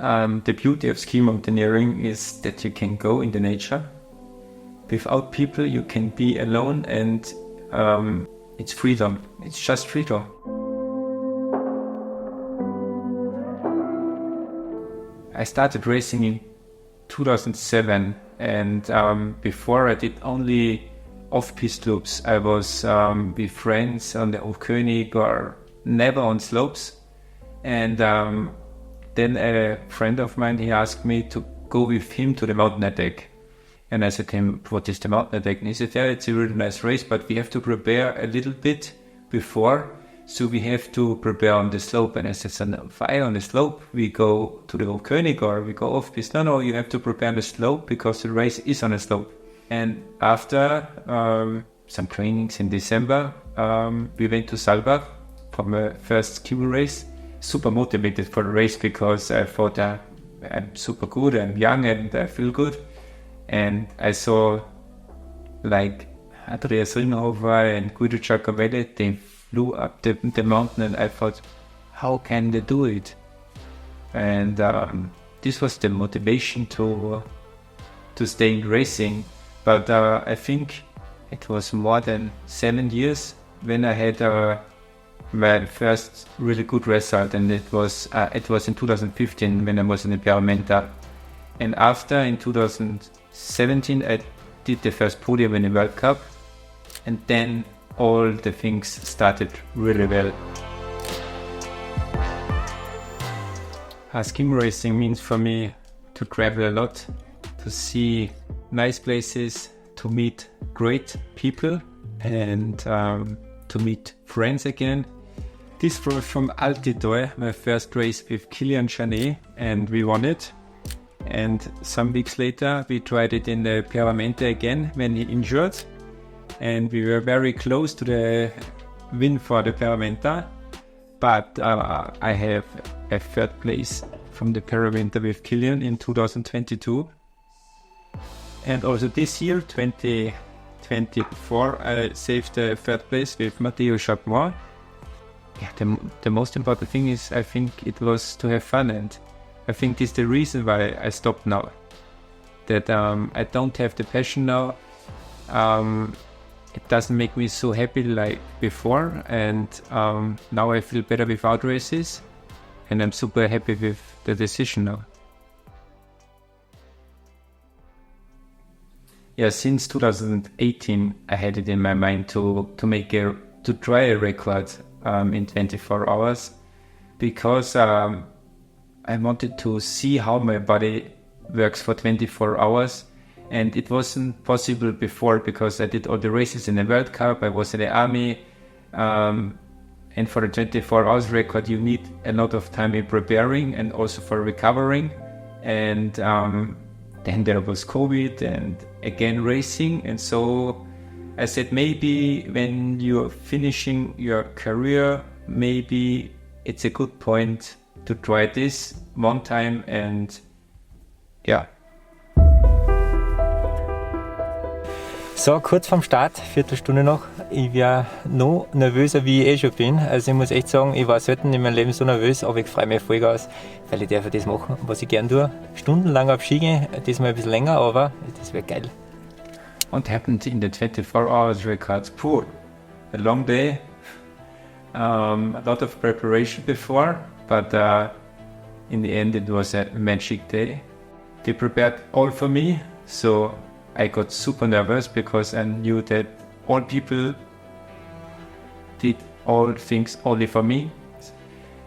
The beauty of ski mountaineering is that you can go in the nature. Without people, you can be alone, and it's freedom. It's just freedom. I started racing in 2007, and before I did only off-piste loops. I was with friends on the Hochkönig or never on slopes. And then a friend of mine, he asked me to go with him to the mountain attack. And I said to him, what is the mountain attack? And he said, yeah, it's a really nice race, but we have to prepare a little bit before. So we have to prepare on the slope. And I said, so why on the slope? We go to the Hochkönig or we go off-piste. No, you have to prepare on the slope because the race is on a slope. And after some trainings in December, we went to Salzburg for my first skimo race. Super motivated for the race because I thought I'm super good, I'm young and I feel good. And I saw like Andreas Ringhofer and Guido Giacomelli, they flew up the mountain, and I thought, how can they do it? And this was the motivation to stay in racing. But I think it was more than 7 years when I had my first really good result, and it was in 2015 when I was in the Paramenta. And after, in 2017, I did the first podium in the World Cup, and then all the things started really well. Skimo racing means for me to travel a lot, to see nice places, to meet great people, and to meet friends again. This was from Altidor, my first race with Kilian Jornet, and we won it. And some weeks later, we tried it in the Paramenta again when he injured. And we were very close to the win for the Paramenta. But I have a third place from the Paramenta with Kilian in 2022. And also this year, 2024, I saved the third place with Matteo Chapman. Yeah, the most important thing is, I think it was to have fun, and I think this is the reason why I stopped now. That I don't have the passion now. It doesn't make me so happy like before, and now I feel better without races, and I'm super happy with the decision now. Yeah, since 2018, I had it in my mind to try a record in 24 hours, because I wanted to see how my body works for 24 hours. And it wasn't possible before because I did all the races in the World Cup, I was in the army. And for the 24 hours record, you need a lot of time in preparing and also for recovering. And then there was COVID and again racing. And so I said, maybe when you're finishing your career, maybe it's a good point to try this one time. And yeah. So, kurz vorm Start, Viertelstunde noch. Ich wäre noch nervöser, wie ich schon bin. Also ich muss echt sagen, ich war selten in meinem Leben so nervös, aber ich freue mich Vollgas, weil ich darf das machen, was ich gern tue. Stundenlang auf Ski gehen, diesmal ein bisschen länger, aber das wäre geil. What happened in the 24 hours records? Poor. A long day. A lot of preparation before, but in the end it was a magic day. They prepared all for me, so I got super nervous because I knew that all people did all things only for me.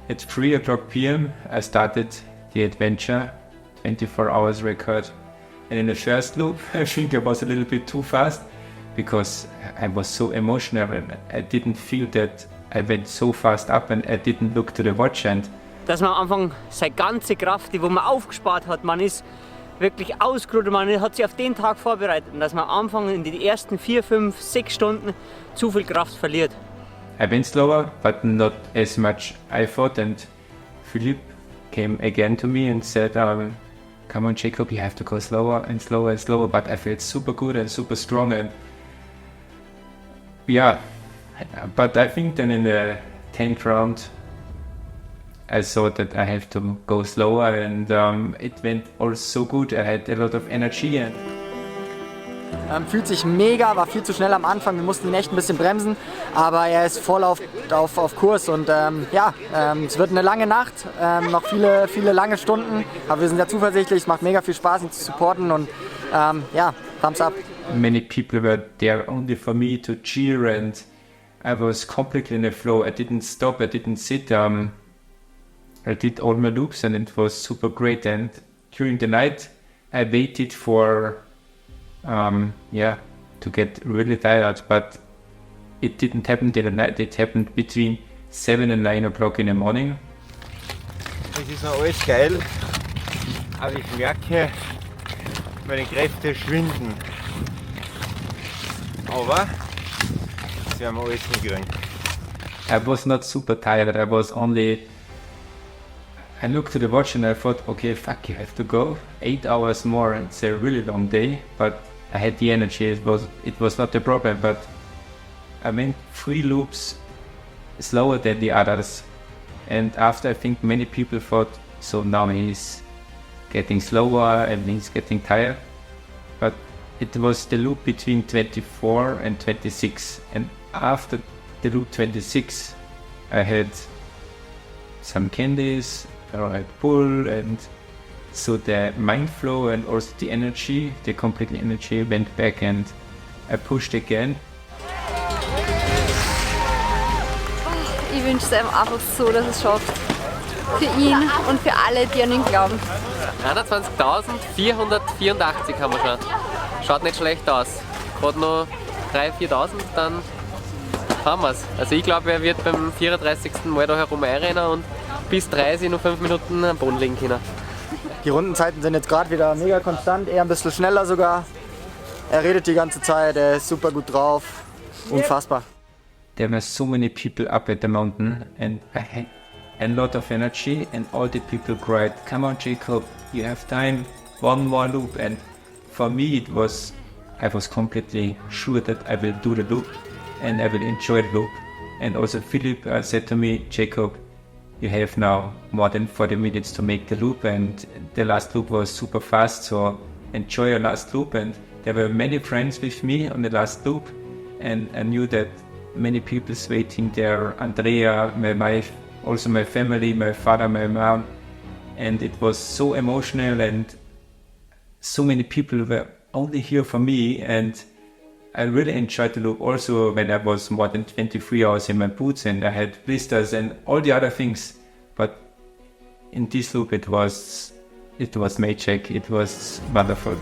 At 3:00 p.m. I started the adventure, 24 hours record. And in the first loop, I think I was a little bit too fast because I was so emotional and I didn't feel that I went so fast up, and I didn't look to the watch. And dass man am Anfang seine ganze Kraft, die wo man aufgespart hat, man ist wirklich ausgeruht, man hat sich auf den Tag vorbereitet, und dass man am Anfang in die ersten 4, 5, 6 Stunden zu viel Kraft verliert. I went slower, but not as much I thought, and Philippe came again to me and said, come on Jakob, you have to go slower and slower and slower, but I felt super good and super strong, and yeah, but I think then in the 10th round I thought that I have to go slower, and it went all so good. I had a lot of energy. And fühlt sich mega, war viel zu schnell am Anfang. Wir mussten ihn echt ein bisschen bremsen, aber er ist voll auf Kurs. Und es wird eine lange Nacht, noch viele lange Stunden. Aber wir sind sehr zuversichtlich, es macht mega viel Spaß, ihn zu supporten. Und thumbs up. Many people were there only for me to cheer, and I was completely in the flow. I didn't stop, I didn't sit. I did all my loops, and it was super great. And during the night, I waited for, to get really tired, but it didn't happen in the night. It happened between 7 and 9 o'clock in the morning. Es ist noch alles geil, aber ich merke, meine Kräfte schwinden. Aber das werden wir alles hinkriegen. I was not super tired. I looked to the watch and I thought, okay, fuck, you have to go 8 hours more. It's a really long day, but I had the energy. It was not a problem, but I went 3 loops slower than the others. And after, I think many people thought, so now he's getting slower and he's getting tired. But it was the loop between 24 and 26. And after the loop 26, I had some candies, a Red Bull, and so the mind flow and also the energy, the complete energy went back, and I pushed again. Ich wünsche es ihm einfach so, dass es schafft. Für ihn und für alle, die an ihn glauben. 21.484 haben wir schon. Schaut nicht schlecht aus. Gerade noch 3.000, 4.000, dann haben wir es. Also ich glaube, er wird beim 34. Mal da herum einrennen und bis 30 noch 5 Minuten am Boden liegen können. Die Rundenzeiten sind jetzt gerade wieder mega konstant, eher ein bisschen schneller sogar. Er redet die ganze Zeit, er ist super gut drauf. Unfassbar. There were so many people up at the mountain, and I had a lot of energy, and all the people cried, "Come on, Jakob, you have time, one more loop." And for me, I was completely sure that I will do the loop and I will enjoy the loop. And also Philip said to me, "Jakob, you have now more than 40 minutes to make the loop, and the last loop was super fast, so enjoy your last loop." And there were many friends with me on the last loop, and I knew that many people waiting there, Andrea, my wife, also my family, my father, my mom, and it was so emotional, and so many people were only here for me, and I really enjoyed the loop also when I was more than 23 hours in my boots and I had blisters and all the other things. But in this loop it was magic. It was wonderful.